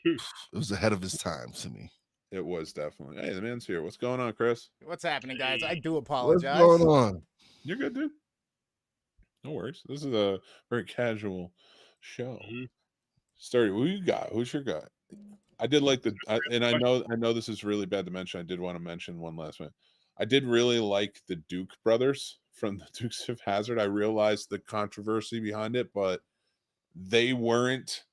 It was ahead of his time to me. It was definitely. Hey, the man's here. What's going on, Chris? What's happening, guys? I do What's apologize. going on? You're good, dude. No worries. This is a very casual show. Sturdy, who you got? Who's your guy? I did like and I know this is really bad to mention. I did want to mention one last one. I did really like the Duke brothers from the Dukes of Hazzard. I realized the controversy behind it, but they weren't.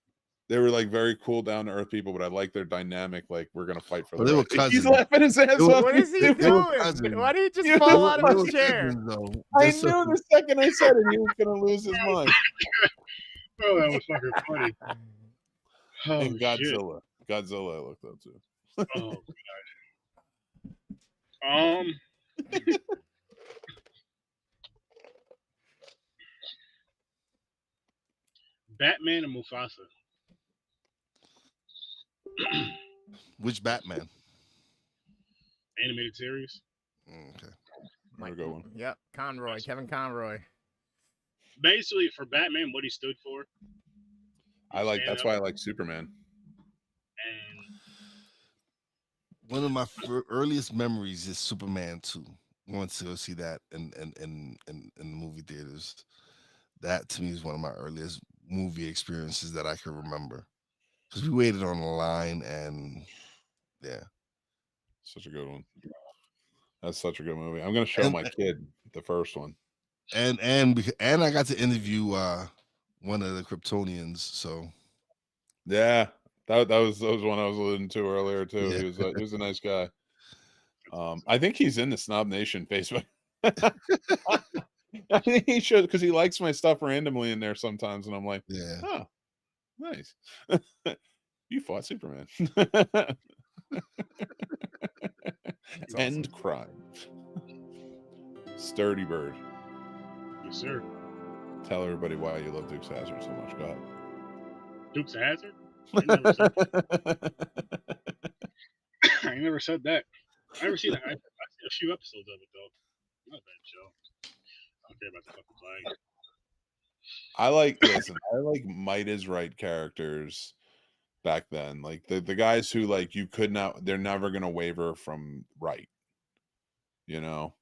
They were like very cool, down to earth people, but I like their dynamic. Like, we're gonna fight for Well, the they were right. He's cousins. laughing his ass off. What is he They were doing? cousins. Why did he just You fall know out They of were his chair? cousins, though. I Just knew so- the second I said it, he was gonna lose his mind. Oh, that was fucking funny. Oh, And shit. Godzilla. Godzilla, I looked up too. Oh, God. Batman and Mufasa. Which Batman? Animated series. Okay. Another good one. Yep, Conroy, Kevin Conroy. Basically, for Batman, what he stood for. That's why I like Superman. And One of my earliest memories is Superman 2. Going to go see that in the movie theaters. That to me is one of my earliest movie experiences that I can remember. Because we waited on the line, and yeah, Such a good one. That's such a good movie. I'm gonna show my kid the first one. and I got to interview one of the Kryptonians. So yeah, that was one I was alluding to earlier too. Yeah. He was a nice guy. I think he's in the Snob Nation Facebook. I think he should, because he likes my stuff randomly in there sometimes, and I'm like, yeah, oh, nice. You fought Superman. End crime. Sturdy Bird. yes, sir. Tell everybody why you love Dukes of Hazzard so much. Go ahead. Dukes of Hazzard. I ain't never said that. I never seen that. I seen a few episodes of it though. Not a bad show. I don't care about the fucking flag. I like Might Is Right characters back then. Like the guys who like you could not, they're never gonna waver from right. You know?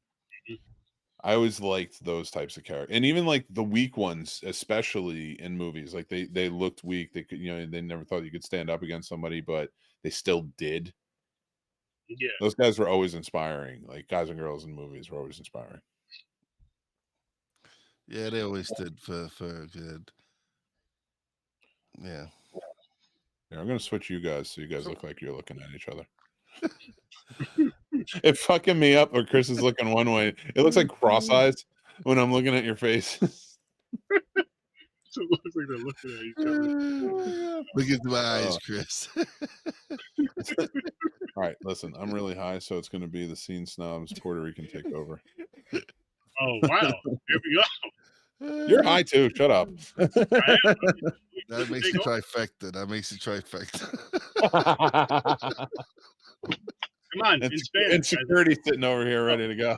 I always liked those types of characters. And even like the weak ones, especially in movies. Like they looked weak. They could, they never thought you could stand up against somebody, but they still did. Yeah. Those guys were always inspiring. Like guys and girls in movies were always inspiring. Yeah, they always stood for good. Yeah. Yeah, I'm gonna switch you guys so you guys look like you're looking at each other. It fucking me up or Chris is looking one way. It looks like cross eyes when I'm looking at your face. So it looks like they're looking at each other. Look into my eyes, Chris. All right, listen, I'm really high, so it's going to be the Scene Snobs Puerto Rican takeover. Oh, wow. Here we go. You're high too. Shut up. That makes it trifecta. Come on, in Spanish. And security sitting over here ready to go.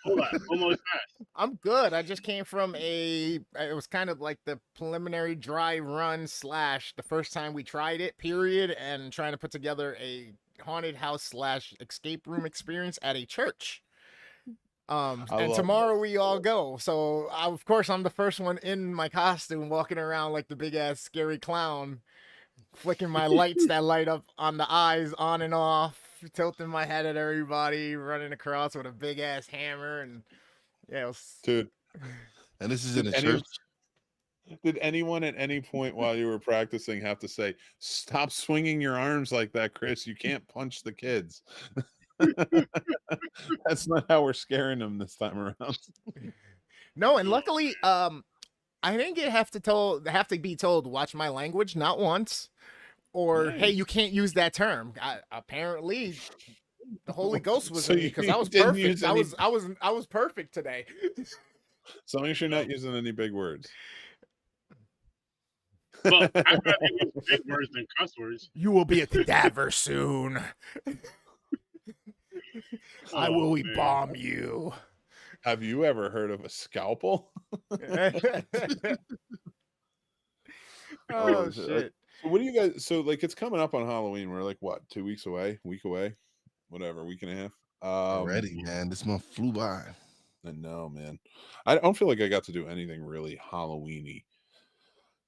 Hold on, almost fast. I'm good. I just came from it was kind of like the preliminary dry run / the first time we tried it, period, and trying to put together a haunted house / escape room experience at a church. And tomorrow we all go. So of course I'm the first one in my costume walking around like the big ass scary clown, flicking my lights that light up on the eyes on and off, tilting my head at everybody, running across with a big ass hammer, and yeah, dude. And this is in a church. Did anyone at any point while you were practicing have to say, "Stop swinging your arms like that, Chris? You can't punch the kids." That's not how we're scaring them this time around. No, and luckily, I didn't have to be told watch my language not once, or hey, you can't use that term. Apparently, the Holy Ghost was in me because I was perfect. I was perfect today. So long as you're not using any big words. But I'd rather use big words than cuss words. You will be a cadaver soon. I will bomb you. Have you ever heard of a scalpel? Oh shit! What do you guys? So like, it's coming up on Halloween. We're like what, 2 weeks away, week away, whatever, week and a half. Already, man. This month flew by. I know, man. I don't feel like I got to do anything really Halloweeny.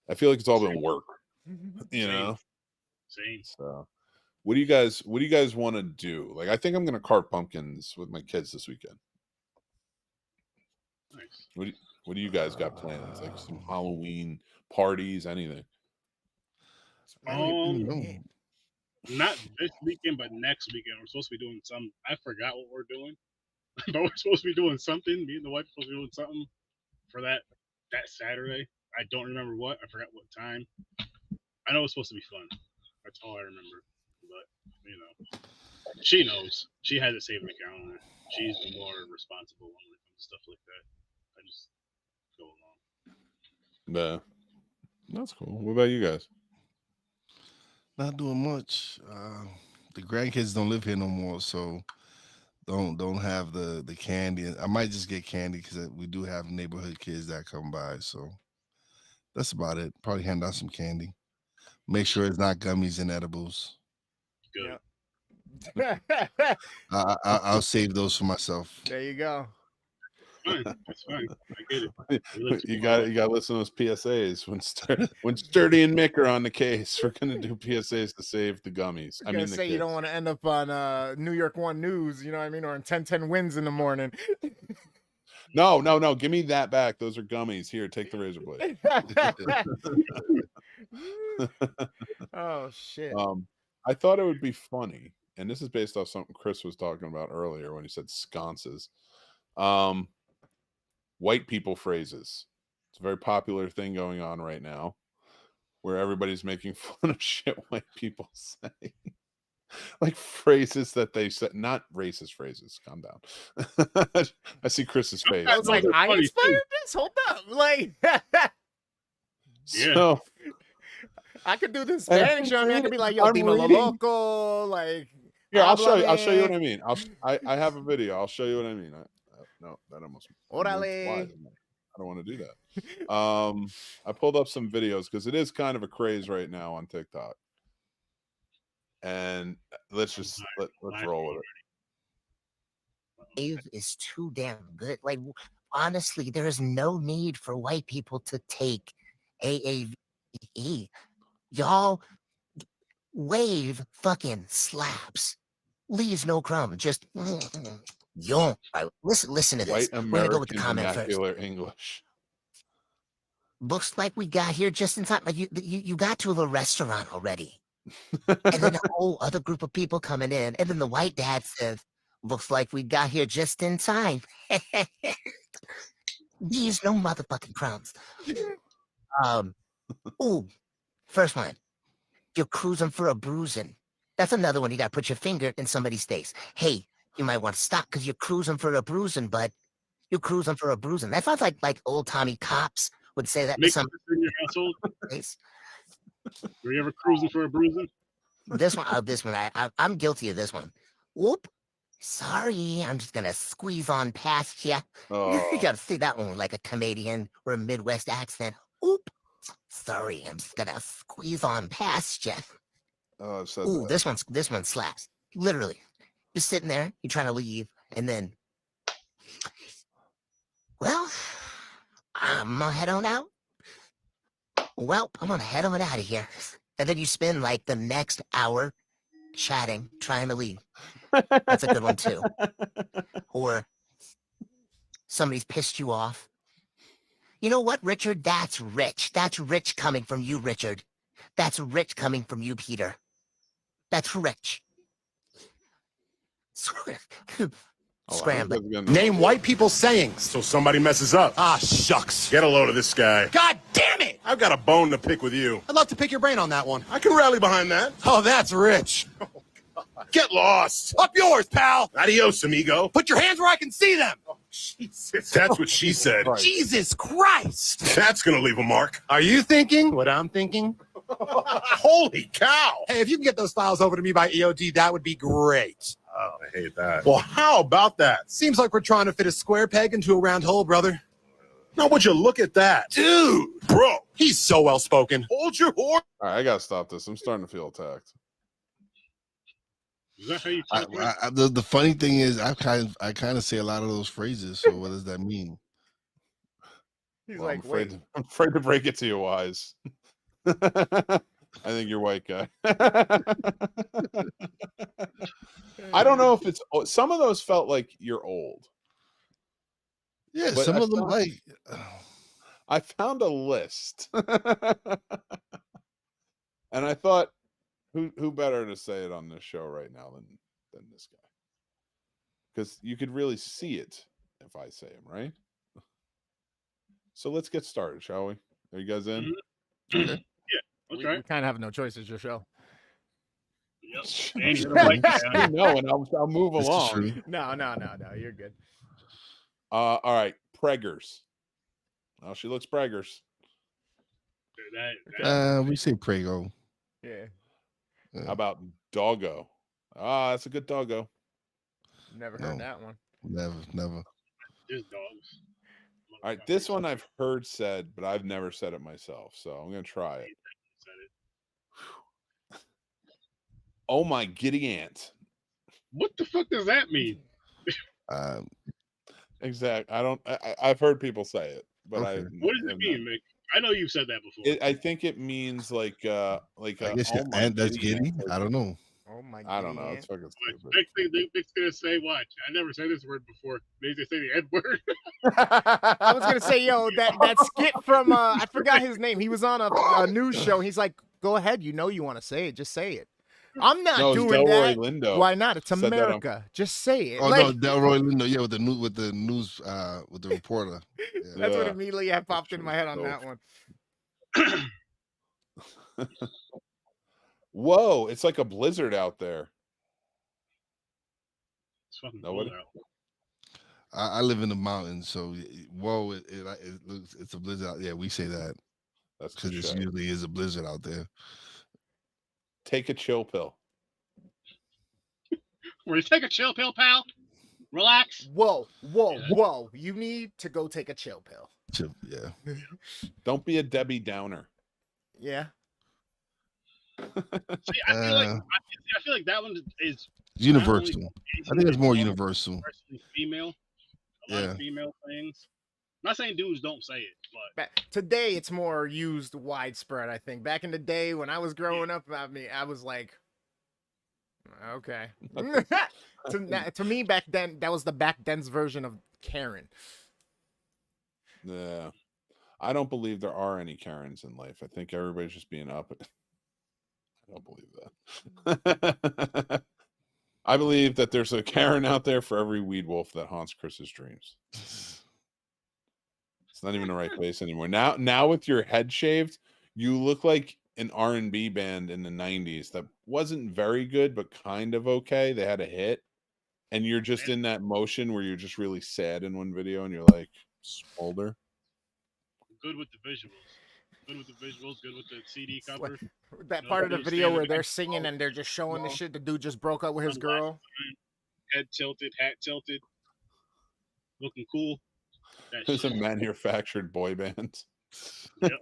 I feel like it's all been work, you Same. know. Same. So, what do you guys want to do? Like, I think I'm gonna carve pumpkins with my kids this weekend. Nice. What do you guys got plans? Like some Halloween parties, anything? Not this weekend, but next weekend. We're supposed to be doing some. I forgot what we're doing, but we're supposed to be doing something. Me and the wife are supposed to be doing something for that Saturday. I don't remember what. I forgot what time. I know it's supposed to be fun. That's all I remember. But you know, she knows. She has it saved in the calendar. She's the more responsible one when it comes to stuff like that. I just go along. That's cool. What about you guys? Not doing much. The grandkids don't live here no more, so don't have the candy. I might just get candy because we do have neighborhood kids that come by. So that's about it. Probably hand out some candy. Make sure it's not gummies and edibles. Good. I'll save those for myself. There you go. Fine. That's fine. I get it. You got to listen to those PSAs when Sturdy and Mick are on the case. We're gonna do PSAs to save the gummies. I mean, say you don't want to end up on New York One News, you know what I mean, or on 1010 Wins in the morning. No. Give me that back. Those are gummies. Here, take the razor blade. Oh shit. I thought it would be funny, and this is based off something Chris was talking about earlier when he said sconces. White people phrases. It's a very popular thing going on right now where everybody's making fun of shit white people say. Like phrases that they said, not racist phrases. Calm down. I see Chris's face. I was like, I inspired this? Hold up. Like, so I could do this Spanish. I mean, I could be like, yo, Dima Lo Loco. Like, here, I'll show you what I mean. I have a video. I'll show you what I mean. No, that almost. Orale. I don't want to do that. I pulled up some videos because it is kind of a craze right now on TikTok. And let's roll with it. Ave is too damn good. Like, honestly, there is no need for white people to take AAVE. Y'all, Wave fucking slaps. Leaves no crumb. Just yo. Right, listen to this. White American We're gonna go with the comment vernacular first. English. Looks like we got here just in time. Like you got to the restaurant already. And then a whole other group of people coming in. And then the white dad says, looks like we got here just in time. These no motherfucking crumbs. Ooh, first one. You're cruising for a bruising. That's another one. You got to put your finger in somebody's face. Hey, you might want to stop because you're cruising for a bruising, bud. You're cruising for a bruising. That sounds like old Tommy cops would say that to somebody in your household. face. Were you ever cruising for a bruising? This one, I'm guilty of this one. Whoop. Sorry, I'm just gonna squeeze on past you. Oh. You gotta say that one with like a Canadian or a Midwest accent. Oop. Sorry, I'm just gonna squeeze on past you. Oh, I've said Ooh, that. this one slaps. Literally, you're sitting there, you're trying to leave, and then, well, I'm gonna head on out. Well, I'm gonna head on out of here. And then you spend like the next hour chatting, trying to leave. That's a good one too. Or somebody's pissed you off. You know what, Richard? That's rich. That's rich coming from you, Richard. That's rich coming from you, Peter. That's rich. Scrambling. Name white people sayings so somebody messes up. Ah, shucks. Get a load of this guy. God damn it! I've got a bone to pick with you. I'd love to pick your brain on that one. I can rally behind that. Oh, that's rich. Get lost. Up yours, pal. Adios, amigo. Put your hands where I can see them. Oh, Jesus. That's what she said. Jesus Christ. That's going to leave a mark. Are you thinking what I'm thinking? Holy cow. Hey, if you can get those files over to me by EOD, that would be great. Oh, I hate that. Well, how about that? Seems like we're trying to fit a square peg into a round hole, brother. Now, would you look at that? Dude, bro, he's so well spoken. Hold your horse. All right, I gotta stop this. I'm starting to feel attacked. Is that how you talk? The funny thing is, I kind of say a lot of those phrases. So what does that mean? He's Well, like, I'm afraid to break it to you, Wise. I think you're white guy. I don't know if it's some of those felt like you're old. Yeah, But some I of them found- like. I found a list, and I thought, who better to say it on this show right now than this guy? Because you could really see it if I say him, right? So let's get started, shall we? Are you guys in? Okay. That's we right. kind of have no choice. It's your show. Yep. And you're the white guy. No, and I'll move This is along. true. No. You're good. All right, preggers. Oh, she looks preggers. We say prego. Yeah. How about doggo? Ah, that's a good doggo. Never heard No. that one. Never. There's dogs. All right, this one I've heard said, but I've never said it myself, so I'm gonna try it. Oh my giddy aunt. What the fuck does that mean? Exact. I've heard people say it, but Okay. What does it mean, Mick? I know you've said that before. I think it means like I guess your oh my aunt that's giddy giddy. aunt. I don't know. Oh my god. I don't know. It's fucking stupid. Next thing Mick's gonna say, watch. I never said this word before. Maybe they say the N word. I was gonna say, yo, that skit from I forgot his name. He was on a news show. He's like, go ahead, you know you want to say it, just say it. I'm not No, it's doing Delroy that. Lindo Why not? It's said that on- America. Just say it. Oh Like, no, Delroy Lindo. Yeah, with the news, with the reporter. Yeah. that's what Yeah. immediately had popped in true. my head on So- that one. Whoa, it's like a blizzard out there. It's fucking Nobody? cold out. I live in the mountains, so whoa, it looks it's a blizzard out. Yeah, we say that That's because touche. it usually is a blizzard out there. Take a chill pill. Where you take a chill pill, pal? Relax. Whoa. You need to go take a chill pill. Yeah. Don't be a Debbie Downer. Yeah. See, I feel like that one is Universal. I think it's more universal. universally female. A lot of female things. I'm not saying dudes don't say it, but Today it's more used widespread, I think. Back in the day when I was growing up, I mean, I was like, okay. to me back then, that was the back then's version of Karen. Yeah. I don't believe there are any Karens in life. I think everybody's just being up. I don't believe that. I believe that there's a Karen out there for every weed wolf that haunts Chris's dreams. It's not even the right place anymore. Now with your head shaved, you look like an R&B band in the 90s that wasn't very good, but kind of okay. They had a hit. And you're just in that motion where you're just really sad in one video and you're like, smolder. good with the visuals. Good with the visuals, good with the CD cover. That No, part of the they're video where standing they're next to singing the and they're just showing the wall. shit. The dude just broke up with his girl. Head tilted, hat tilted. Looking cool. That It's a shit. manufactured boy band. Yep.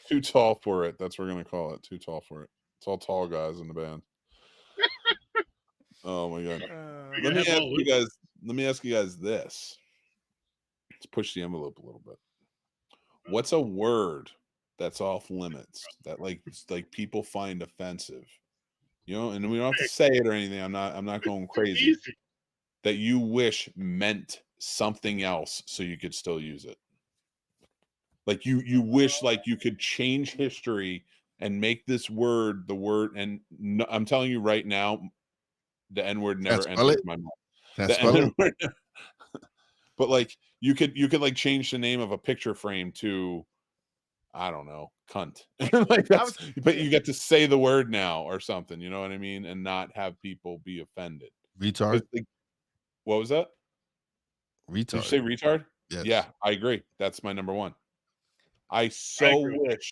Too tall for it. That's what we're gonna call it. Too tall for it. It's all tall guys in the band. Oh my god. Let me ask you guys this. Let's push the envelope a little bit. What's a word that's off limits that like people find offensive? You know, and we don't have to say it or anything. I'm not going crazy. Easy. That you wish meant something else so you could still use it. Like you wish like you could change history and make this word the word. And no, I'm telling you right now, the N word never enters my mouth. That's The N-word, but like you could like change the name of a picture frame to, I don't know, cunt. Like that's, but you get to say the word now or something. You know what I mean? And not have people be offended. retard. Like, what was that? Retard. Did you say retard? Yes. Yeah, I agree. That's my number one. I so wish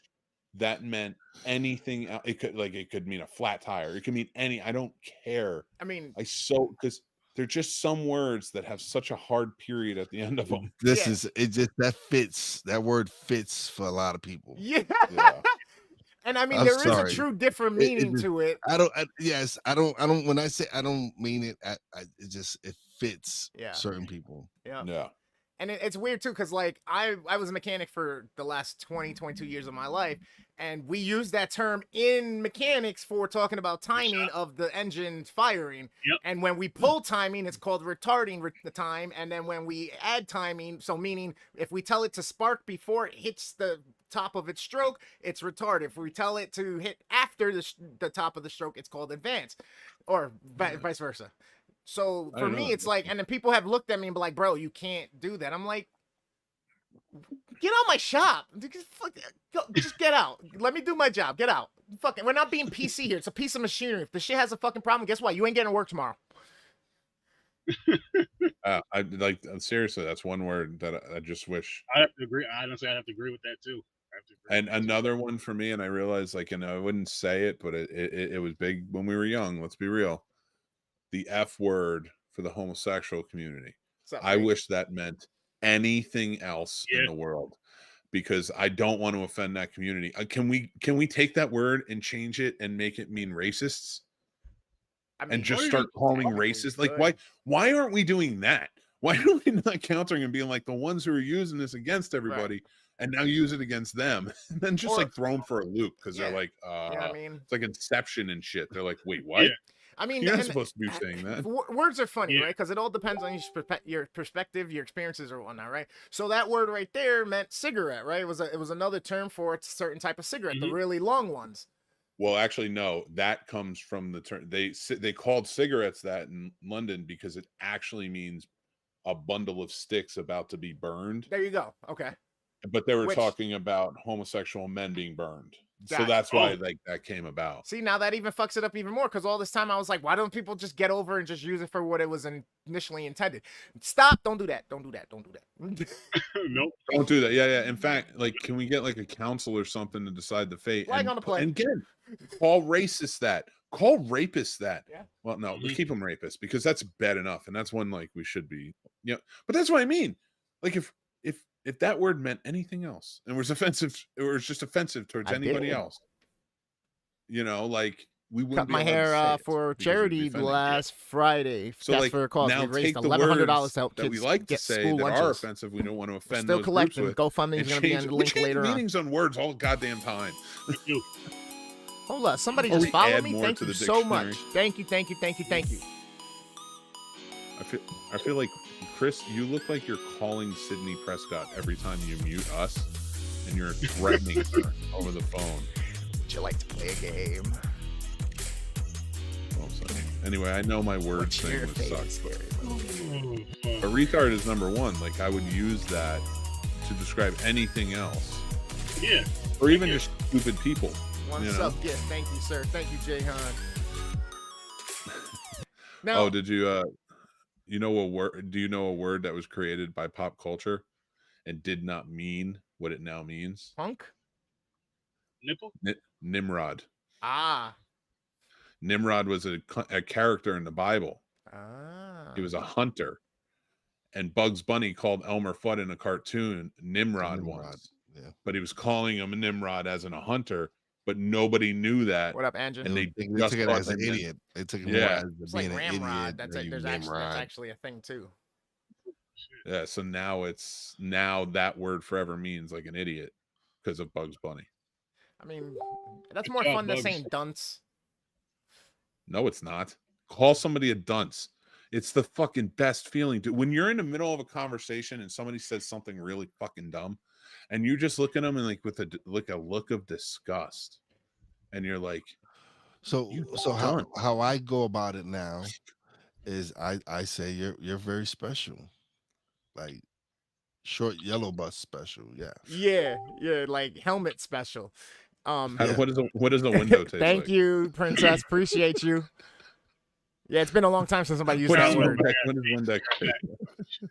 that meant anything else. It could mean a flat tire. It could mean any. I don't care. I mean, because they're just some words that have such a hard period at the end of them. This Yeah. is it. Just that fits. That word fits for a lot of people. Yeah. Yeah. And I mean, I'm there is a sorry. true different It meaning just- to it. I don't. Yes, I don't. When I say I don't mean it, it fits Yeah. certain people. Yeah. Yeah. And it's weird too, because like I was a mechanic for the last 22 years of my life, and we use that term in mechanics for talking about timing of the engine firing. Yep. And when we pull timing, it's called retarding the time. And then when we add timing, so meaning if we tell it to spark before it hits the top of its stroke, it's retarded. If we tell it to hit after the top of the stroke, it's called advance, or vice versa. So I for don't me, know. it's like, and then people have looked at me and be like, bro, you can't do that. I'm like, get out my shop. Just get out. Let me do my job. Get out. Fucking, we're not being PC here. It's a piece of machinery. If the shit has a fucking problem, guess what? You ain't getting to work tomorrow. I like seriously. That's one word that I just wish. I have to agree. Honestly, I have to agree with that too. I have to agree And with that too. another one for me, and I realized, like, I wouldn't say it, but it was big when we were young. Let's be real. The F word for the homosexual community. I wish that meant anything else in the world, because I don't want to offend that community. Can we take that word and change it and make it mean racists? I mean, And just start calling racist? Like, good. why aren't we doing that? Why are we not countering and being like, the ones who are using this against everybody and now use it against them, and then just Or- like throw them for a loop, because they're Yeah. like, You know what I mean? it's like Inception and shit. They're like, wait, what? Yeah. I mean, You're not and- supposed to be saying that. Words are funny, Yeah. right? Because it all depends on your perspective, your experiences, or whatnot, right? So that word right there meant cigarette, right? It was another term for a certain type of cigarette, the Mhm. really long ones. Well, actually, no. That comes from the term they called cigarettes that in London because it actually means a bundle of sticks about to be burned. There you go. Okay. But they were Which- talking about homosexual men being burned, so Gotcha. that's why Oh. like that came about. See, now that even fucks it up even more, because all this time I was like, why don't people just get over and just use it for what it was initially intended? Stop! Don't do that! Don't do that! Don't do that! Nope. Don't do that. Yeah. In fact, like, can we get like a council or something to decide the fate? Flag on the play. And again, call racists that. Call rapists that. Yeah. Well, no, Mhm. keep them rapists, because that's bad enough, and that's one like we should be. Yeah, but that's what I mean. Like, if that word meant anything else and was offensive, or was just offensive towards I anybody did. else, like we wouldn't Cut be my allowed to hair say it for because it'd be charity offending. last Friday. So That's like for a cause. now We raised take the $1,100 words to help that kids we like to get say school that are lunches. offensive. We don't want to We're offend still those collecting. groups with. GoFundMe is And going to be change, on the we link change later on. meanings on words all goddamn time. You. Hold up. Somebody Or just we follow add me. more Thank to you the so much. dictionary. Thank you. Thank you. Thank you. Thank you. I feel Chris, you look like you're calling Sydney Prescott every time you mute us, and you're threatening her over the phone. Would you like to play a game? Well, so, anyway, I know my words What's thing your would favorite suck, scary but movie? a retard is number one. Like, I would use that to describe anything else, Yeah. or even Yeah. just stupid people. One You know? sub gift. Thank you, sir. Thank you, Jay Han. Now, Oh, did you? You know a word? Do you know a word that was created by pop culture and did not mean what it now means? punk? Nipple. Nimrod. Ah. Nimrod was a character in the Bible. Ah. He was a hunter, and Bugs Bunny called Elmer Fudd in a cartoon Nimrod once. Yeah. But he was calling him a Nimrod as in a hunter, but nobody knew that. What up, Andrew? And they They just took it thought as an they meant- idiot. They took it Yeah. more as It's like being an Ramrod. idiot. That's or it. you That's Nimrod. actually a thing too. Yeah, so now that word forever means like an idiot because of Bugs Bunny. I mean, that's Good more job, fun than Bugs. saying dunce. No, it's not. Call somebody a dunce. It's the fucking best feeling. When you're in the middle of a conversation and somebody says something really fucking dumb, and you just look at them and like with a look of disgust, and you're like, So You how done. how I go about it now is I say you're very special, like short yellow bus special. Yeah. Yeah, like helmet special. Yeah. what does a window taste Thank like? you, Princess. Appreciate you. Yeah, it's been a long time since somebody used What that is word. Windex taste like?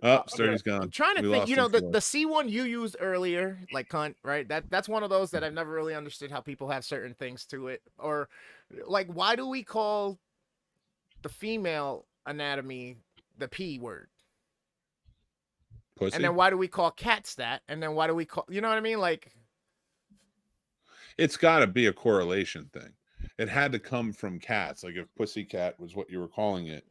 Oh, Sturdy's gone. I'm trying to We think. lost You know, him the for- C1 you used earlier, like cunt, right? That's one of those that I've never really understood how people have certain things to it, or like why do we call the female anatomy the P word? Pussy. And then why do we call cats that? And then why do we call, you know what I mean? Like, It's got to be a correlation thing. It had to come from cats. Like if pussycat was what you were calling it.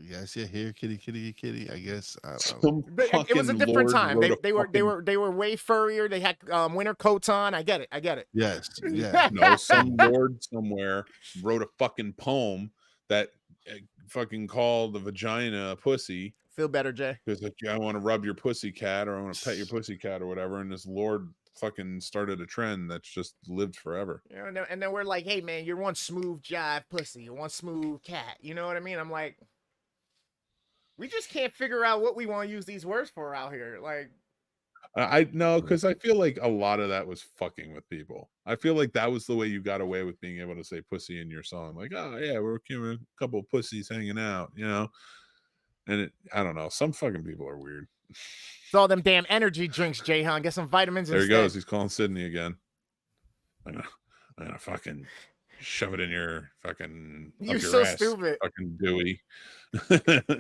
Yes, yeah, here, kitty, kitty, kitty. I guess Some it was a fucking different lord time. wrote They a fucking- were way furrier. They had winter coats on. I get it. yes, yeah. No, some lord somewhere wrote a fucking poem that fucking called the vagina a pussy. Feel better, Jay. Because like, I want to rub your pussy cat or I want to pet your pussy cat or whatever. And this lord fucking started a trend that's just lived forever. You know, and then we're like, hey man, you're one smooth jive pussy, you're one smooth cat. You know what I mean? I'm like, we just can't figure out what we want to use these words for out here. Like, I know, because I feel like a lot of that was fucking with people. I feel like that was the way you got away with being able to say pussy in your song. Like, oh yeah, we're a couple of pussies hanging out, you know. And I don't know. Some fucking people are weird. it's all them damn energy drinks, Jayhan. Get some vitamins There he instead. goes. He's calling Sydney again. I'm gonna fucking shove it in your fucking. You're up your so ass, stupid. Fucking Dewey.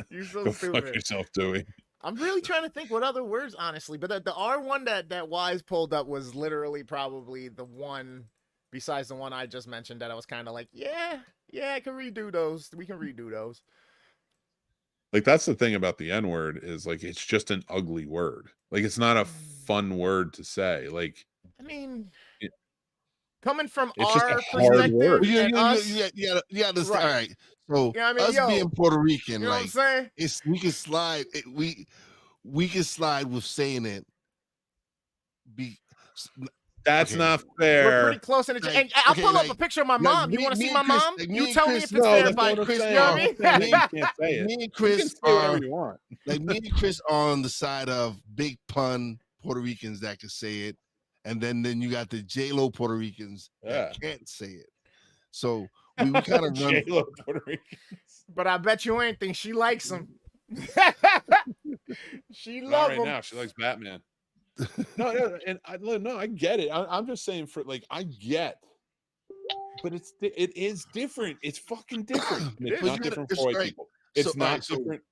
You're so Go stupid. fuck yourself, Dewey. I'm really trying to think what other words, honestly. But the R one that Wise pulled up was literally probably the one, besides the one I just mentioned, that I was kind of like, yeah, I can redo those. We can redo those. Like that's the thing about the N word is like it's just an ugly word. Like it's not a fun word to say. Like I mean, It- coming from it's just a our hard perspective, word. and us, Yeah. This, Right. All right. So Yeah, I mean, us yo, being Puerto Rican, you know what I'm like saying? we can slide. We can slide with saying it. That's Okay. not We're fair. pretty close in the. Like, And I'll okay, pull up like- a picture of my like mom. You me- want to me see and my Chris- mom? like me You and tell me Chris- if it's No, fair that's if not I. what I'm Chris, saying. You know what I I'm mean? not saying you can't say it. Me and You Chris can say are whatever you want. like me and Chris are on the side of big pun Puerto Ricans that can say it, and then you got the J-Lo Puerto Ricans that can't say it. So we kind of run. J-Lo Puerto Ricans. But I bet you anything, she likes him. She Not loves right him. now. She likes Batman. No, and I get it. I'm just saying for like I get, but it is different. It's fucking different. And it's But not you different gotta- for white right. people. It's So, not alright, so- different.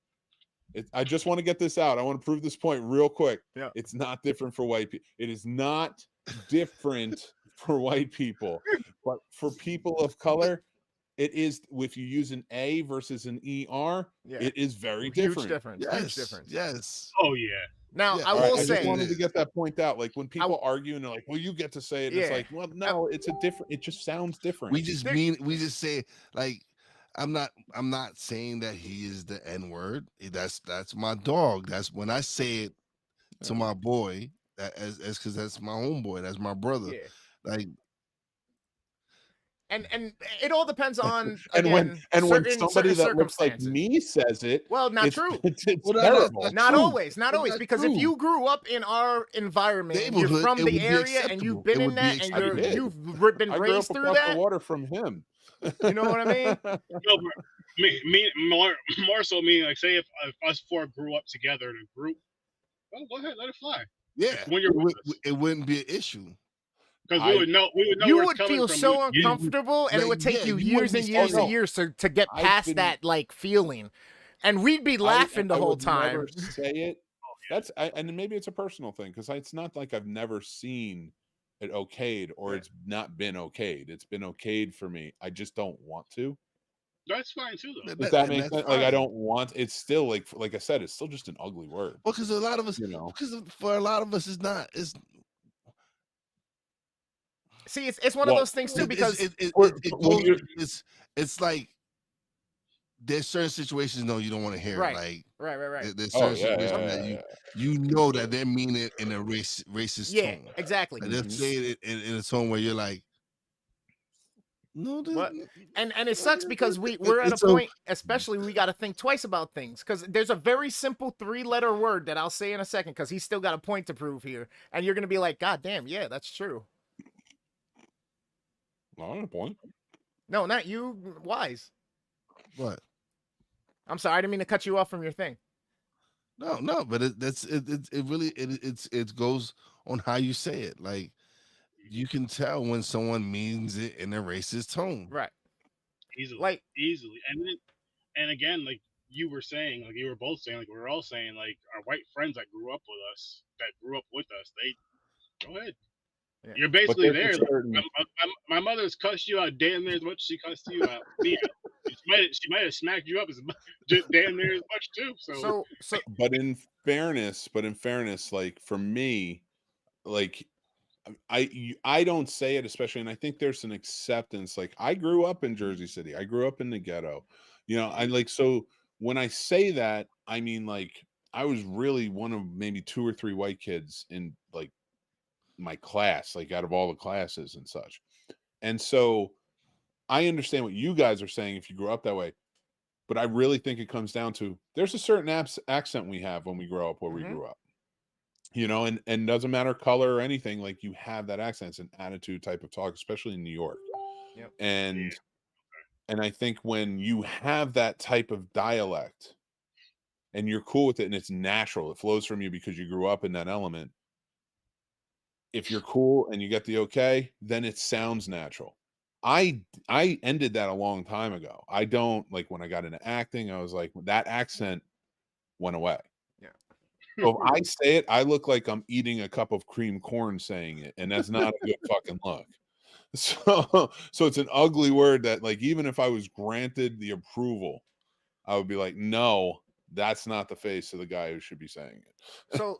I just want to get this out. I want to prove this point real quick. Yeah. It's not different for white people. It is not different for white people, but for people of color, it is. If you use an A versus an ER, Yeah. it is very Huge different. difference. Yes, Huge difference. yes. Oh yeah. Now Yeah, I all will right, I just say, wanted to get that point out. Like when people argue and they're like, "Well, you get to say it," and it's Yeah. like, "Well, no, it's a different. It just sounds different." We just say like I'm not saying that he is the N-word. That's my dog. That's when I say it to my boy, that as because that's my homeboy, that's my brother. yeah. Like And it all depends on and again, when certain somebody that looks like circumstances. me says it, Well, not it's, true. It's Well, no, terrible. that's Not true. always, not That's always. not Because if true. you grew up in our environment, and you're Neighborhood, from it the would be area, and you've acceptable. been It in would be that, and acceptable. you've been I grew up raised through across the that. water from him. You know what I mean? No, but me more so me. Like, say if us four grew up together in a group, well, go ahead, let it fly. Yeah, When you're with us. it wouldn't be an issue. Because we would know You where it's would coming feel from. so You- uncomfortable, and it like, would take yeah, you you wouldn't years and be- years oh, and no. years to get I've past been- that like feeling, and we'd be laughing the I whole would time. Never say it. And maybe it's a personal thing because it's not like I've never seen it okayed or Yeah. it's not been okayed. It's been okayed for me. I just don't want to. That's fine too, though. If that and makes that's sense. Like I fine. don't want. It's still like I said. It's still just an ugly word. Well, because a lot of us, You know. because for a lot of us, it's not. It's See, it's one of those things too, because it's like there's certain situations no you don't want to hear Right. it. Like right. there's Oh, certain yeah, situations yeah, that yeah. you know that they mean it in a racist Yeah, tone. exactly. And they're saying it in a tone where you're like, no, What? And it sucks because we're at a it's a- point, especially we got to think twice about things, because there's a very simple 3-letter word that I'll say in a second, because he's still got a point to prove here, and you're gonna be like, God damn, yeah, that's true. Not on a point. No, not you, Wise. What? I'm sorry, I didn't mean to cut you off from your thing. No, but it really goes on how you say it. Like you can tell when someone means it in a racist tone. Right. Like easily. And again, like you were saying, like you were both saying, like we were all saying, like our white friends that grew up with us, they go ahead. Yeah. You're But basically there's a there. certain My mother's cussed you out damn near as much as she cussed you out. She might have smacked you up as damn near as much too. So but in fairness, like for me, like I don't say it, especially, and I think there's an acceptance. Like I grew up in Jersey City, I grew up in the ghetto, you know. I like, so when I say that, I mean like I was really one of maybe 2 or 3 white kids in like my class, like out of all the classes and such. And so I understand what you guys are saying if you grew up that way, but I really think it comes down to there's a certain accent we have when we grow up where we grew up, you know, and doesn't matter color or anything, like you have that accent. It's an attitude type of talk, especially in New York. Yep. And I think when you have that type of dialect and you're cool with it and it's natural, it flows from you because you grew up in that element. If you're cool and you get the okay, then it sounds natural. I ended that a long time ago. I don't, like, when I got into acting, I was like, that accent went away. Yeah. So if I say it, I look like I'm eating a cup of cream corn saying it, and that's not a good fucking look. So it's an ugly word that, like, even if I was granted the approval, I would be like, no, that's not the face of the guy who should be saying it. So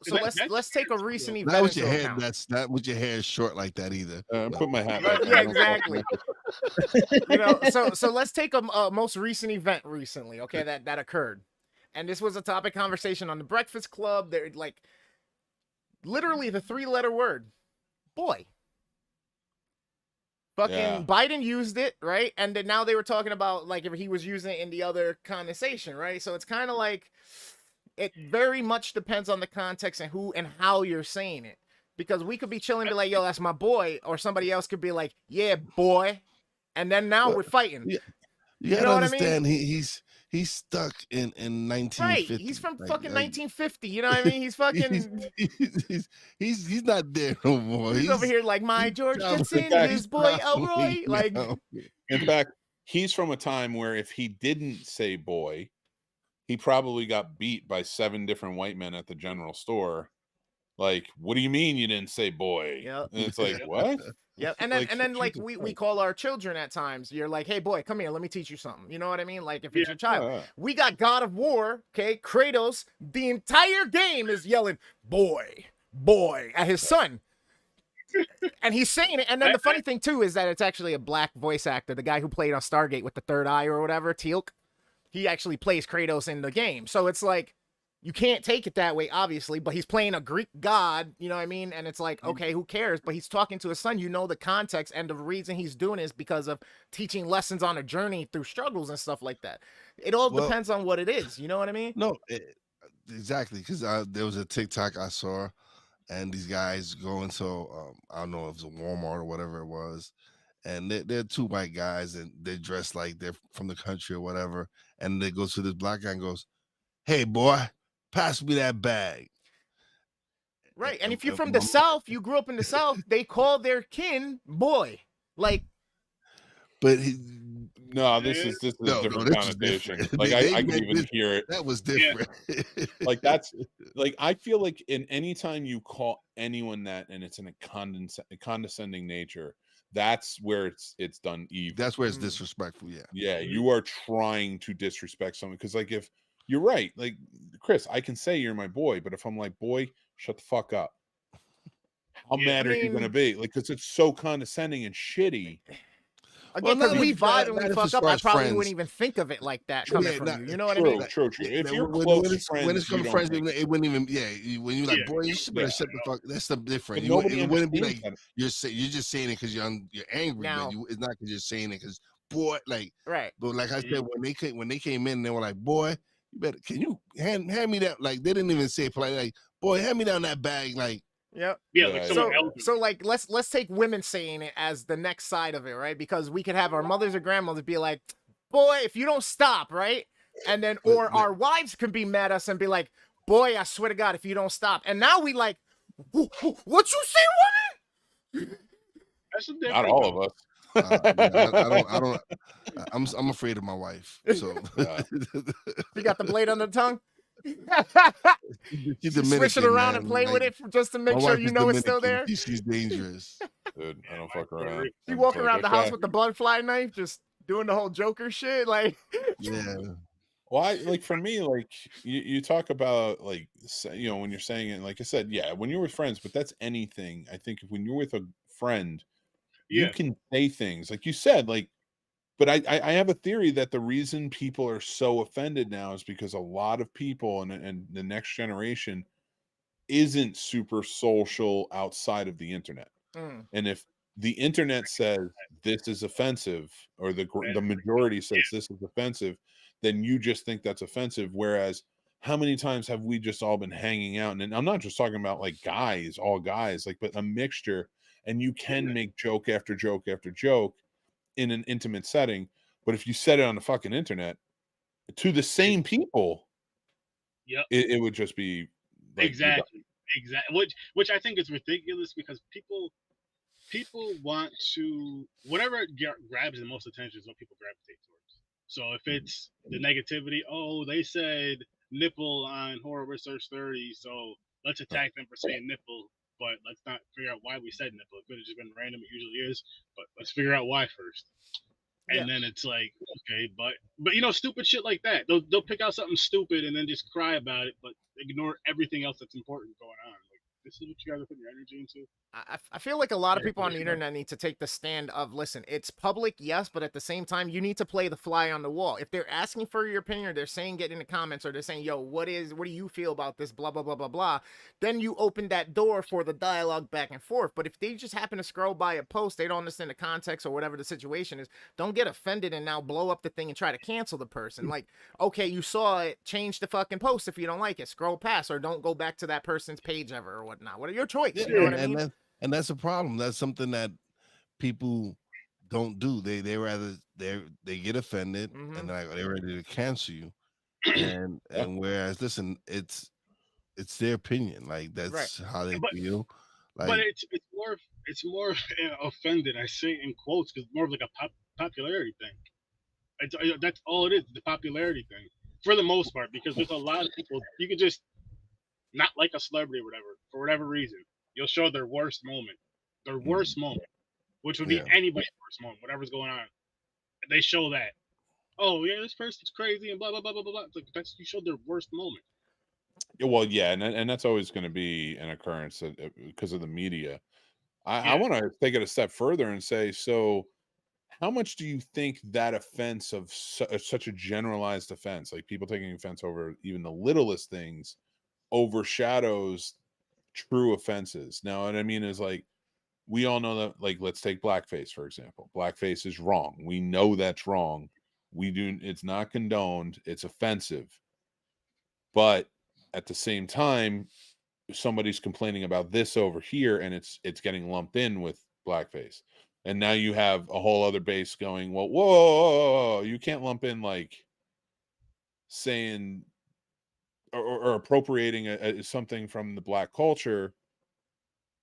let's take a recent event Not with your into hair. account. That's not with your hair is short like that either. Put my hat back. Yeah, exactly. You know, so let's take a most recent event recently, okay, that occurred. And this was a topic conversation on the Breakfast Club. They're like literally the 3-letter word, boy. Fucking Biden used it, right? And then now they were talking about like if he was using it in the other conversation, right? So it's kind of like it very much depends on the context and who and how you're saying it. Because we could be chilling and be like, yo, that's my boy, or somebody else could be like, yeah, boy. And then now we're fighting. Yeah. You You know gotta what I mean? understand, he's stuck in 1950. Right, he's from Like, fucking 1950. You know what I mean? He's fucking. he's not there no more. He's over here like my George probably- Jetson, his boy probably Elroy. Like, now. In fact, he's from a time where if he didn't say boy, he probably got beat by 7 different white men at the general store. Like, what do you mean you didn't say boy? Yep. And it's like, what? Yep. And then like we call our children at times. You're like, hey boy, come here, let me teach you something. You know what I mean? Like if it's your child. We got God of War, okay, Kratos, the entire game is yelling boy at his son. And he's saying it. And then the funny thing too is that it's actually a black voice actor, the guy who played on Stargate with the third eye or whatever, Teal'c. He actually plays Kratos in the game. So it's like you can't take it that way, obviously, but he's playing a Greek god, you know what I mean? And it's like, okay, who cares? But he's talking to his son. You know the context, and the reason he's doing it is because of teaching lessons on a journey through struggles and stuff like that. It all depends on what it is. You know what I mean? No, exactly. Because there was a TikTok I saw, and these guys go into I don't know if it was a Walmart or whatever it was, and they're 2 white guys, and they dress like they're from the country or whatever, and they go to this black guy and goes, "Hey boy, pass me that bag." Right. And if you're from the South, you grew up in the South, they call their kin boy. Like, but this is a different connotation. Like I can even hear it. That was different. Like that's like I feel like in any time you call anyone that and it's in a condescending nature, that's where it's done evil. That's where it's disrespectful. Yeah, you are trying to disrespect someone because like if you're right, like Chris, I can say you're my boy, but if I'm like, boy, shut the fuck up. How mad are you gonna be? Like, because it's so condescending and shitty. Again, because we vibe and we fuck up, I probably wouldn't even think of it like that coming from you. You know what I mean? True. If you're when close friends, when it's come friends, it wouldn't even. Yeah, when you're like, boy, you should better shut the fuck. That's something different. It wouldn't be like you're just saying it because you're angry. Now, it's not because you're saying it because boy, like right. But like I said, when they came in, they were like, boy, you better can you hand me that? Like they didn't even say it politely. Like, boy, hand me down that bag. Like. Yep. Yeah, like so like let's take women saying it as the next side of it, right? Because we could have our mothers or grandmothers be like, boy, if you don't stop, right? And then or our wives can be mad at us and be like, boy, I swear to God, if you don't stop. And now we like, what you say, woman? That's a not all of us. I I'm afraid of my wife. So Yeah. You got the blade on the tongue. she's Switch it Dominican, around man. and play with Like, it just to my make sure wife you is know it's still Dominican. there. She's dangerous. Dude, I don't my fuck Puerto around. Rican- You I'm walk like, around the house okay. with the blood fly knife, just doing the whole Joker shit. Like, Yeah. Well, like for me, like you talk about like when you're saying it, like I said, yeah, when you're with friends, but that's anything. I think when you're with a friend, you Yeah, can say things like you said, like. But I have a theory that the reason people are so offended now is because a lot of people and the next generation isn't super social outside of the internet. mm, And if the internet says this is offensive, or the majority says this is offensive, then you just think that's offensive. Whereas, how many times have we just all been hanging out? And I'm not just talking about like guys, all guys, like, but a mixture. And you can make joke after joke after joke in an intimate setting. But if you said it on the fucking internet to the same people, yep, it would just be like you're done. exactly. Which I think is ridiculous because people want to whatever grabs the most attention is what people gravitate towards. So if it's the negativity, oh, they said nipple on horror research 30, so let's attack them for saying nipple, but let's not figure out why we said nipple. It could have just been random. It usually is, but let's figure out why first. yeah. And then it's like, okay, but stupid shit like that. They'll pick out something stupid and then just cry about it, but ignore everything else that's important going on. Like, this is what you guys are putting your energy into. I feel like a lot of Yeah, people on the internet need to take the stand of, listen, it's public, yes, but at the same time, you need to play the fly on the wall. If they're asking for your opinion, or they're saying get in the comments, or they're saying, yo, what do you feel about this, blah, blah, blah, blah, blah, then you open that door for the dialogue back and forth. But if they just happen to scroll by a post, they don't understand the context or whatever the situation is, don't get offended and now blow up the thing and try to cancel the person. Like, okay, you saw it, change the fucking post if you don't like it, scroll past, or don't go back to that person's page ever or whatnot. What are your choice? Yeah, You know what I mean? and that's a problem. That's something that people don't do. They rather they get offended and they're ready to cancel you. And whereas, listen, it's their opinion. Like, Right. that's how they But feel. but Like, it's more offended. I say in quotes because more of like a popularity thing. That's all it is, the popularity thing for the most part. Because there's a lot of people you could just not like a celebrity or whatever for whatever reason. You'll show their worst moment, which would be yeah. anybody's worst moment, whatever's going on. They show that. Oh yeah, this person's crazy and blah blah blah blah blah. It's like that's you showed their worst moment. Well, yeah, and that's always going to be an occurrence because of the media. I Yeah. want to take it a step further and say, so how much do you think that offense of such a generalized offense, like people taking offense over even the littlest things, overshadows true offenses? Now, what I mean is, like, we all know that, like, let's take blackface, for example. Blackface is wrong. We know that's wrong. It's not condoned. It's offensive. But at the same time, somebody's complaining about this over here and it's getting lumped in with blackface, and now you have a whole other base going, well, whoa, you can't lump in like saying or appropriating something from the black culture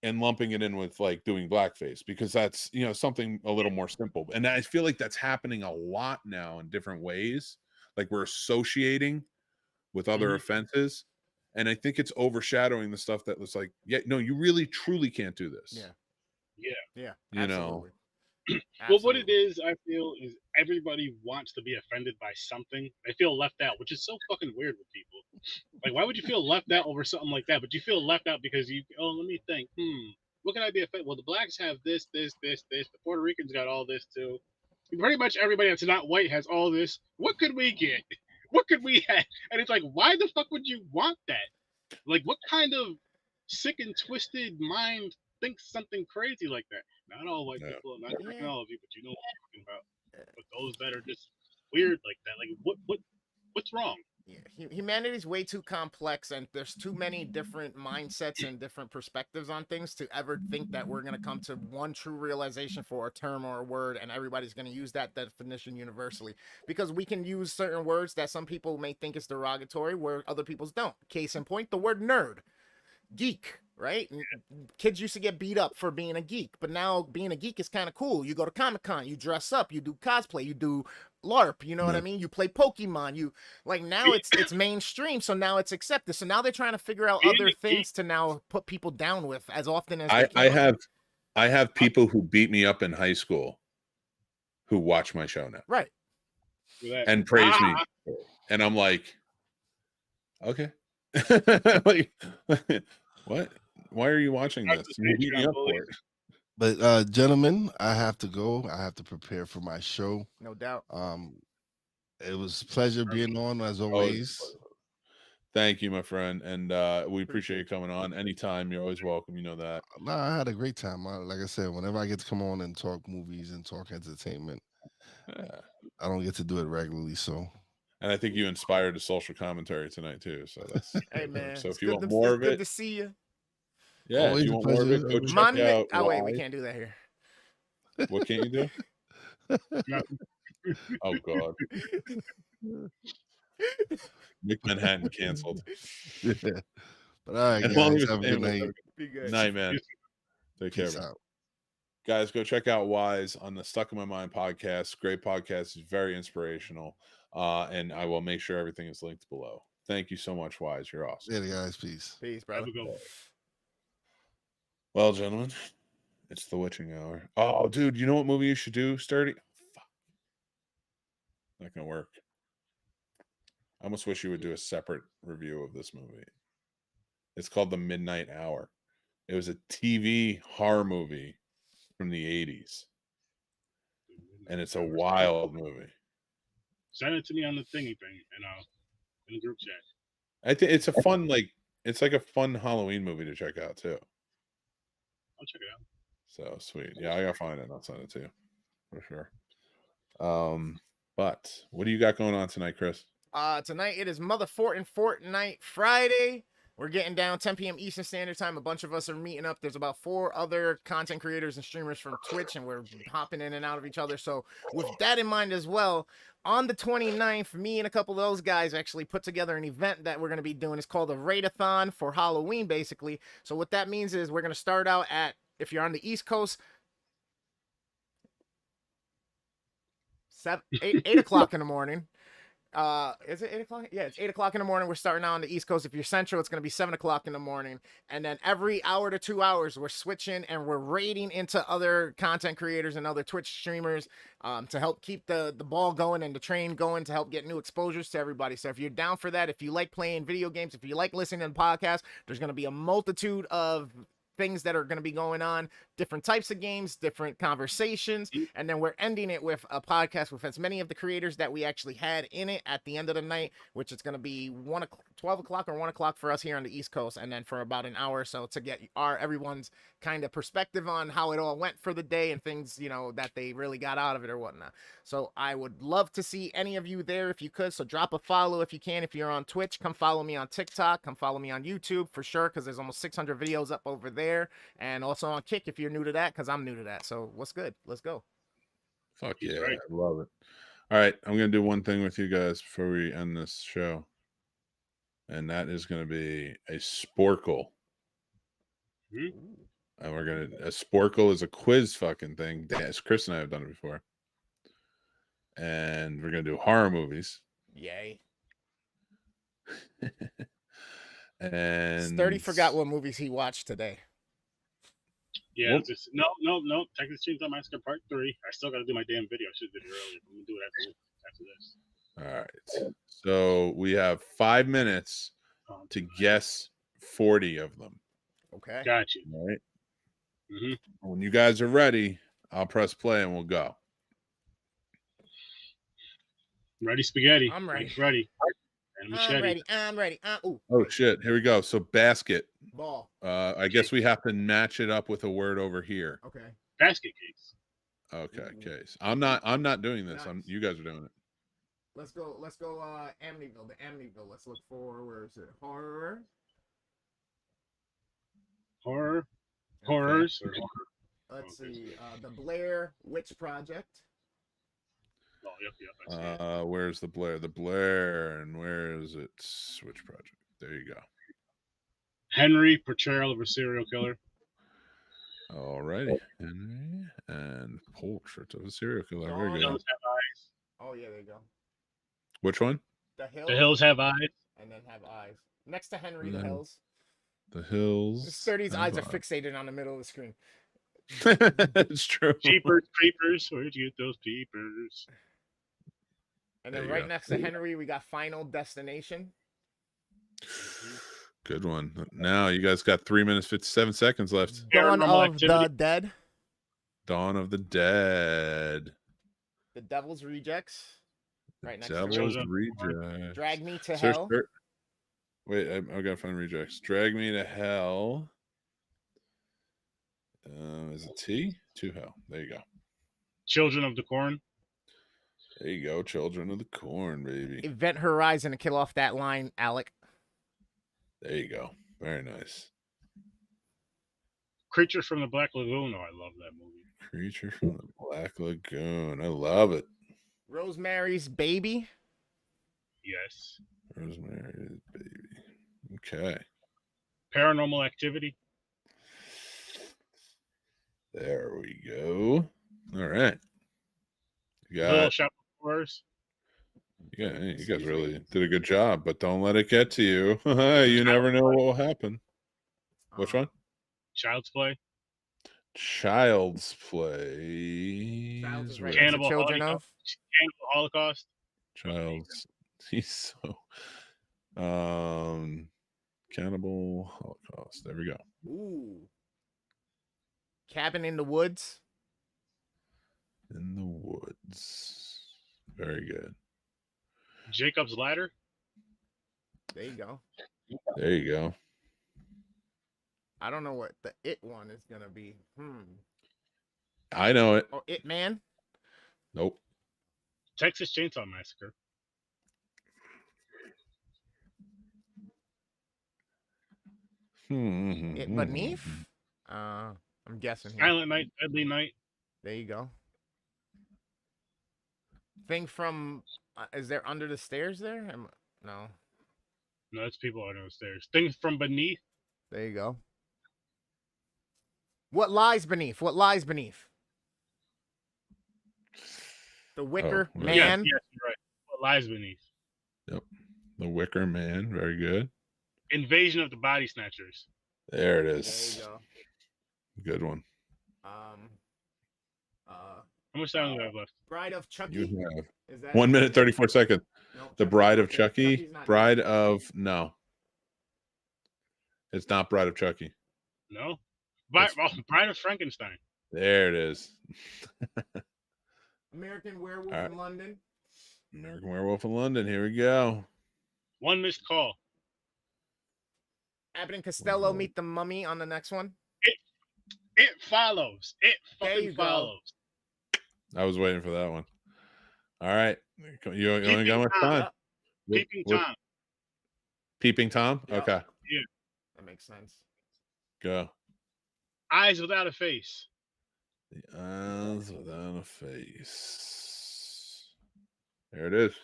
and lumping it in with like doing blackface, because that's something a little more simple. And I feel like that's happening a lot now in different ways, like we're associating with other offenses. And I think it's overshadowing the stuff that was like, yeah, no, you really truly can't do this. Yeah. Yeah. You know? Well, what it is, I feel, is everybody wants to be offended by something. They feel left out, which is so fucking weird with people. Like, why would you feel left out over something like that? But you feel left out because let me think. What can I be offended? Well, the blacks have this, this, this, this. The Puerto Ricans got all this too. Pretty much everybody that's not white has all this. What could we get? What could we have? And it's like, why the fuck would you want that? Like, what kind of sick and twisted mind thinks something crazy like that? Not all white people, not all of you, but you know what I'm talking about. But those that are just weird like that, like what's wrong? Yeah, humanity's way too complex, and there's too many different mindsets and different perspectives on things to ever think that we're gonna come to one true realization for a term or a word, and everybody's gonna use that definition universally. Because we can use certain words that some people may think is derogatory, where other people's don't. Case in point, the word nerd, geek, right? And kids used to get beat up for being a geek, but now being a geek is kind of cool. You go to Comic-Con, you dress up, you do cosplay, you do LARP, you know what I mean? You play Pokemon, you like now it's mainstream, so now it's accepted. So now they're trying to figure out other things to now put people down with as often as they can. I have people who beat me up in high school who watch my show now. Right. And praise me. And I'm like, okay. Like, what? Why are you watching this? You beat me up for it. But gentlemen, I have to go. I have to prepare for my show. No doubt. It was a pleasure being on as always. Thank you, my friend, and we appreciate you coming on. Anytime, you're always welcome. You know that. No, I had a great time. Like I said, whenever I get to come on and talk movies and talk entertainment, I don't get to do it regularly. So, and I think you inspired a social commentary tonight too. So that's hey man. So if you want more of it, good to see you. Yeah, always if you want more of it, go check out. Oh wait, we can't do that here. What can't you do? Oh God. Nick Manhattan canceled. Yeah. But all right, guys, have a good night. Be good. Night, man. Take care. Peace out. Guys, go check out Wise on the Stuck in My Mind podcast. Great podcast. It's very inspirational. And I will make sure everything is linked below. Thank you so much, Wise. You're awesome. Yeah, guys. Peace. Peace, brother. Well, gentlemen, it's the witching hour. Oh, dude, you know what movie you should do, Sturdy? Fuck. Not gonna work. I almost wish you would do a separate review of this movie. It's called The Midnight Hour. It was a TV horror movie from the 80s. And it's a wild movie. Send it to me on the thingy thing and in the group chat. I think it's a fun, it's like a fun Halloween movie to check out too. I'll check it out. So sweet. Yeah, I gotta find it and I'll send it to you. For sure. But what do you got going on tonight, Chris? Tonight it is Mother Fortnite Friday. We're getting down 10 p.m. Eastern Standard Time. A bunch of us are meeting up. There's about 4 other content creators and streamers from Twitch, and we're hopping in and out of each other. So with that in mind as well, on the 29th, me and a couple of those guys actually put together an event that we're going to be doing. It's called a Raid-a-thon for Halloween, basically. So what that means is we're going to start out at, if you're on the East Coast, 8 o'clock in the morning. Is it 8 o'clock? Yeah, it's 8 o'clock in the morning. We're starting out on the East Coast. If you're Central, it's going to be 7 o'clock in the morning. And then every hour to 2 hours, we're switching and we're raiding into other content creators and other Twitch streamers to help keep the ball going and the train going, to help get new exposures to everybody. So if you're down for that, if you like playing video games, if you like listening to podcasts, there's going to be a multitude of things that are going to be going on, different types of games, different conversations, and then we're ending it with a podcast with as many of the creators that we actually had in it at the end of the night, which is going to be 12 o'clock or 1 o'clock for us here on the East Coast, and then for about an hour or so to get everyone's kind of perspective on how it all went for the day and things, you know, that they really got out of it or whatnot. So I would love to see any of you there if you could. So drop a follow if you can. If you're on Twitch, come follow me on TikTok. Come follow me on YouTube for sure, because there's almost 600 videos up over there. And also on Kick if you're new to that, because I'm new to that. So what's good? Let's go. Fuck yeah, I love it. All right, I'm going to do one thing with you guys before we end this show. And that is going to be a Sporkle. And we're going to... A Sporkle is a quiz fucking thing. Yes, Chris and I have done it before. And we're going to do horror movies. Yay. And... Sturdy forgot what movies he watched today. Yeah, just no. Texas Chainsaw Massacre Part 3. I still got to do my damn video. I should have did it earlier. I'm gonna do it after this. All right. So we have 5 minutes to guess 40 of them. Okay. Got you. All right. When you guys are ready, I'll press play and we'll go. Ready, spaghetti. I'm ready. Mike's ready. And machete. I'm ready. Ooh. Oh shit! Here we go. So basket. Ball. I guess we have to match it up with a word over here. Okay. Basket case. Okay. Case. I'm not doing this. Nice. You guys are doing it. Let's go. Amityville. The Amityville. Let's look for, where is it? Horror. Horrors. Let's see. The Blair Witch Project. Oh, yep. Where's the Blair? The Blair, and where is it? Switch Project. There you go. Henry, portrayal of a serial killer. Alrighty. Henry and portrait of a serial killer. Very Dawn good. Hills have eyes. Oh yeah, there you go. Which one? The Hills. The Hills have eyes. And then have eyes. Next to Henry, And the then Hills. The Hills. His 30's eyes are have fixated on the middle of the screen. It's true. Jeepers creepers. Where'd you get those peepers? And There then you right go. next to Henry, we got Final Destination. Good one. Now you guys got 3 minutes 57 seconds left. Dawn Paranormal of Activity. the Dead. Dawn of the Dead. The Devil's Rejects. Right next Devil's to Shows up. Rejects. Drag Me to Search- Hell. Wait, I gotta find rejects. Drag Me to Hell. Is it T? To Hell. There you go. Children of the Corn. There you go. Children of the Corn, baby. Event Horizon to kill off that line, Alec. There you go. Very nice. Creature from the Black Lagoon. Oh, I love that movie. Creature from the Black Lagoon. I love it. Rosemary's Baby. Yes. Rosemary's Baby. Okay. Paranormal Activity. There we go. All right. You Little got, Shop of Horrors. yeah, you guys really did a good job, but don't let it get to you. You never know what will happen. Which one? Child's Play. Child's Play. Child's is is right where- next to Cannibal Children of. Cannibal Holocaust. Child's. He's so. Cannibal Holocaust. There we go. Ooh. Cabin in the Woods. In the Woods. Very good. Jacob's Ladder. There you go. There you go. I don't know what the It one is gonna be. I know it. Oh, It Man. Nope. Texas Chainsaw Massacre. It Beneath. I'm guessing here. Silent Night, Deadly Night. There you go. Thing from. Is there Under the Stairs there? No. No, that's people under the stairs. Things from Beneath. There you go. What lies beneath? What lies beneath? The Wicker well, Man. Yes, you're right. What lies beneath? The Wicker Man. Very good. Invasion of the Body Snatchers. There it There is. you go. Good one. How much time do we have left? Bride of Chucky. You have Is that 1 minute 34 seconds. No, The Chucky- Bride of okay, Chucky. Chucky's not Bride next. of no. It's not Bride of Chucky. No? It's- Bride of Frankenstein. There it is. American Werewolf All right. in London. American Werewolf in London. Here we go. One Missed Call. Abbott and Costello meet the Mummy on the next one. It follows. It There fucking you go. follows. I was waiting for that one. All right. You only Peeping got much Tom. time. Yep, Peeping What- Tom. Peeping Tom? Yep. Okay. that makes sense. Go. Eyes Without a Face. The Eyes Without a Face. There it is.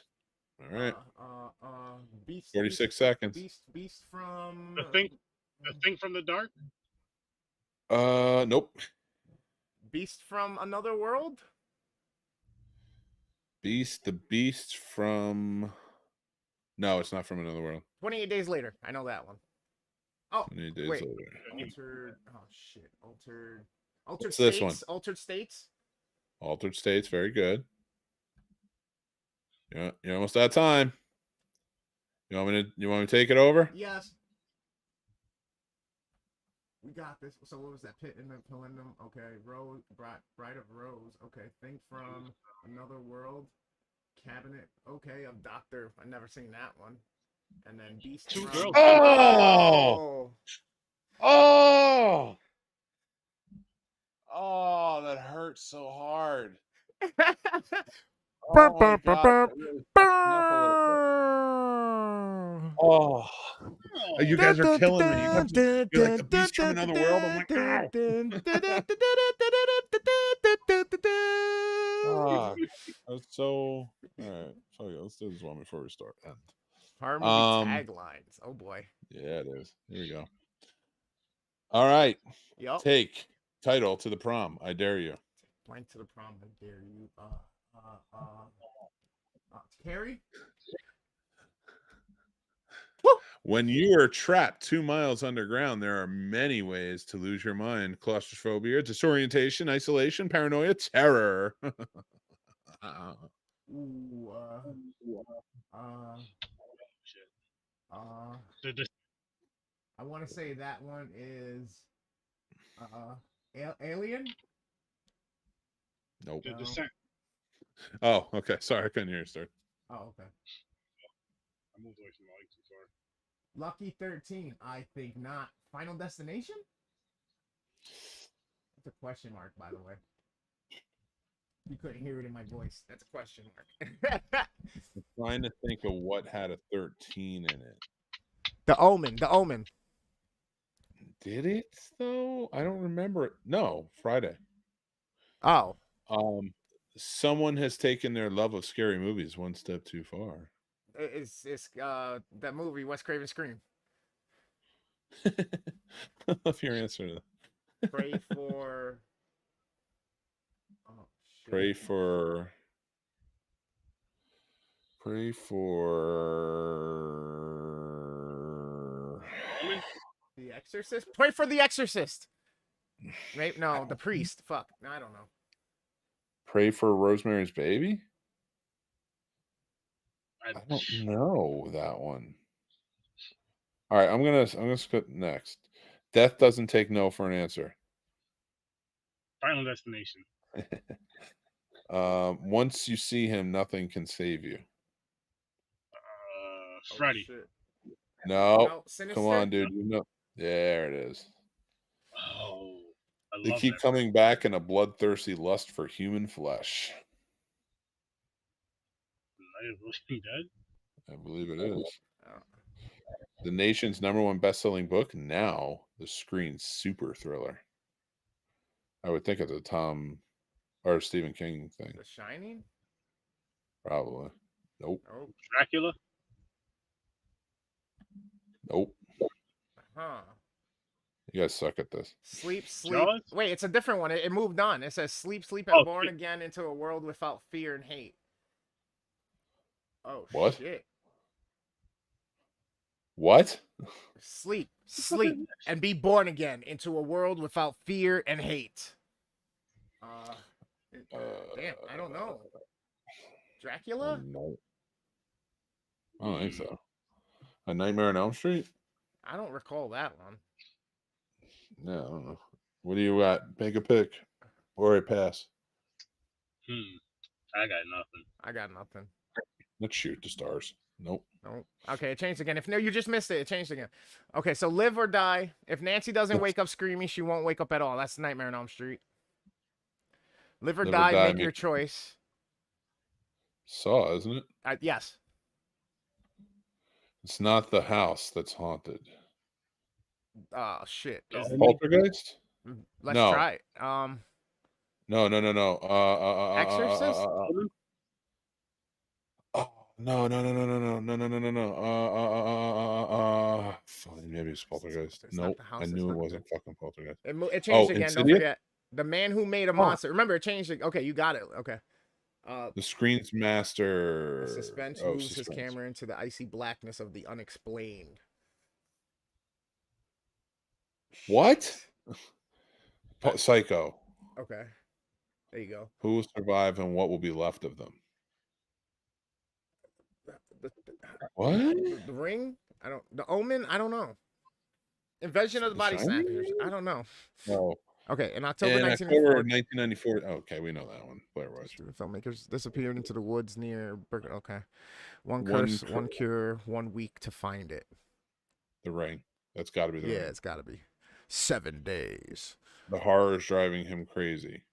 All right. Beast. 46 seconds. Beast from. The Thing from the Dark. Nope. Beast from Another World. The Beast from. No, it's not from Another World. 28 Days Later. I know that one. Oh, 28 days wait. later. Altered. Oh shit. Altered What's States. this one? Altered States. Altered States. Very good. Yeah, you're almost out of time. You want me to take it over? Yes. We got this. So what was that? Pit in the Palindum. Okay. Rose. Bride of Rose. Okay. Thing from Another World. Cabinet. Okay. Of Doctor. I've never seen that one. And then Beast. Two from... girls. Oh! Oh! Oh, that hurts so hard. Oh, my God, that really fucked me up a little bit. Oh, you guys are killing me. You guys are, you're like the Beast from Another World. I'm like, ow. Oh, that's so. All right, so yeah, let's do this one before we start. Harmony Um, taglines. Oh boy. Yeah, it is. Here we go. All right. Yup. Take title to the prom. I dare you. Blank to the prom. I dare you. Carrie. When you are trapped 2 miles underground, there are many ways to lose your mind: claustrophobia, disorientation, isolation, paranoia, terror. Ooh. Shit. Uh. The I want to say that one is Alien. Nope. the No. Descent. Oh, okay. Sorry, I couldn't hear you, sir. Oh, okay. I moved away from the mic too far. Lucky 13. I think not. Final Destination. That's a question mark, by the way. You couldn't hear it in my voice. That's a question mark. I'm trying to think of what had a 13 in it. The Omen. The Omen. Did it though? I don't remember it. No, Friday. Oh. Someone has taken their love of scary movies one step too far. It's that movie Wes Craven Scream. I love your answer to that. Pray for. Oh shit. Pray for The Exorcist. Pray for The Exorcist. Maybe no. The Priest. Fuck. I don't know. Pray for Rosemary's Baby? I I don't know that one. All right, I'm gonna skip next. Death doesn't take no for an answer. Final Destination. Once you see him, nothing can save you. Freddy. shit. No, No, Sinister? come on, dude. You know, there it is. Oh, I They love keep that. coming back in a bloodthirsty lust for human flesh. Night of the Living Dead. I believe it is. Oh. The nation's #1 best-selling book, now the screen super thriller. I would think it's a Tom or Stephen King thing. The Shining. Probably. Nope. Oh. Dracula. Nope. Huh. You guys suck at this. Sleep. Jaws? Wait, it's a different one. It moved on. It says sleep, and Oh, born shit. again into a world without fear and hate. Oh What? shit. What? Sleep, and be born again into a world without fear and hate. Damn, I don't know. Dracula? No. I don't think so. A Nightmare on Elm Street? I don't recall that one. No, I don't know. What do you got? Make a pick or a pass. I got nothing. I got nothing. Let's shoot the stars. Nope. Nope. Okay, it changed again. If no, you just missed it. It changed again. Okay, so live or die. If Nancy doesn't wake up screaming, she won't wake up at all. That's Nightmare on Elm Street. Live or die, make your choice. Saw, isn't it? Yes. It's not the house that's haunted. Oh shit. Is it- Poltergeist? Let's No. try it. No. Exorcist? Oh, no. Maybe it's Poltergeist. It's not Nope. the house, I it's knew it not wasn't fucking Poltergeist. It changed again. Don't Insidious? forget. The man who made a monster. Remember, it changed. Okay, you got it. Okay. The Screen's Master. Suspense moves his camera into the icy blackness of the unexplained. What? Psycho. Okay. There you go. Who will survive and what will be left of them? What? The Ring? The Omen? I don't know. Invention of the Body Snatchers? I don't know. No. Okay, in October In 1994. 1994. Okay, we know that one. Blair Witch. The filmmakers disappeared into the woods near Okay. One curse, one cure, 1 week to find it. The Ring. That's got to be the Ring. Yeah, it's got to be. 7 days. The horror is driving him crazy.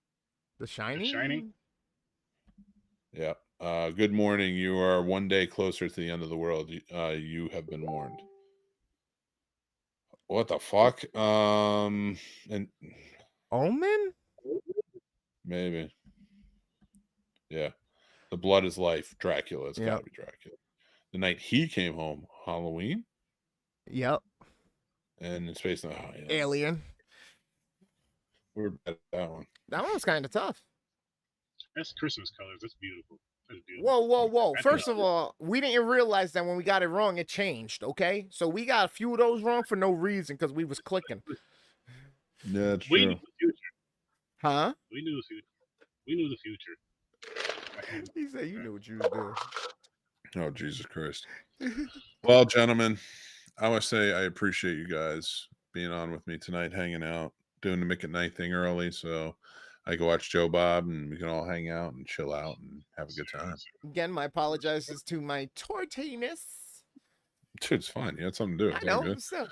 The Shining? The Shining? Yeah. Good morning. You are 1 day closer to the end of the world. You have been warned. What the fuck? And Omen? maybe. Yeah. The Blood is Life. Dracula. It's got to be Dracula. The Night He Came Home. Halloween. Yep. And it's based on Alien. We're bad at that one. That one was kind of tough. That's Christmas colors. That's beautiful. That's beautiful. Whoa, whoa, whoa. That's First of all, we didn't realize that when we got it wrong, it changed, okay? So we got a few of those wrong for no reason because we was clicking. Yeah, that's we true. knew the future. Huh? We knew the future. We knew the future. He said you knew what you was doing. Oh, Jesus Christ. Well, gentlemen, I must say I appreciate you guys being on with me tonight, hanging out, doing the Mick at Night thing early, so I can watch Joe Bob and we can all hang out and chill out and have a good time. Again, my apologizes to my tortiness. Dude, it's fine. You had something to do. I It's all know. good. So,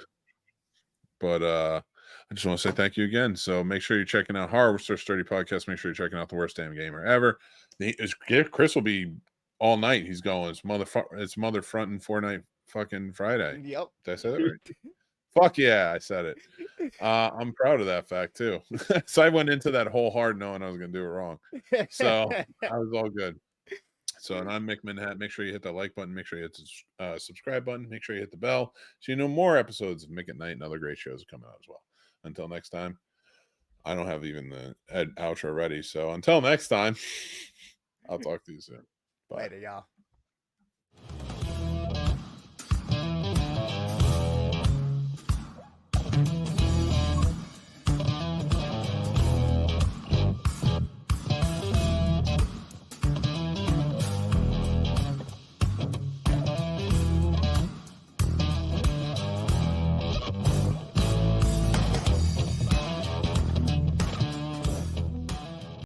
But I just want to say thank you again. So make sure you're checking out Horror Star Sturdy Podcast. Make sure you're checking out the Worst Damn Gamer Ever. Chris will be all night. He's going. It's mother front and 4-night fucking Friday. yep. Did I say that right? Fuck yeah, I said it. I'm proud of that fact too. So I went into that whole hard knowing I was gonna do it wrong. So I was all good. So, and I'm Mick Manhattan. Make sure you hit that like button. Make sure you hit the subscribe button. Make sure you hit the bell so you know more episodes of Mick at Night and other great shows are coming out as well. Until next time, I don't have even the outro ready. So until next time, I'll talk to you soon. Bye. Later, y'all.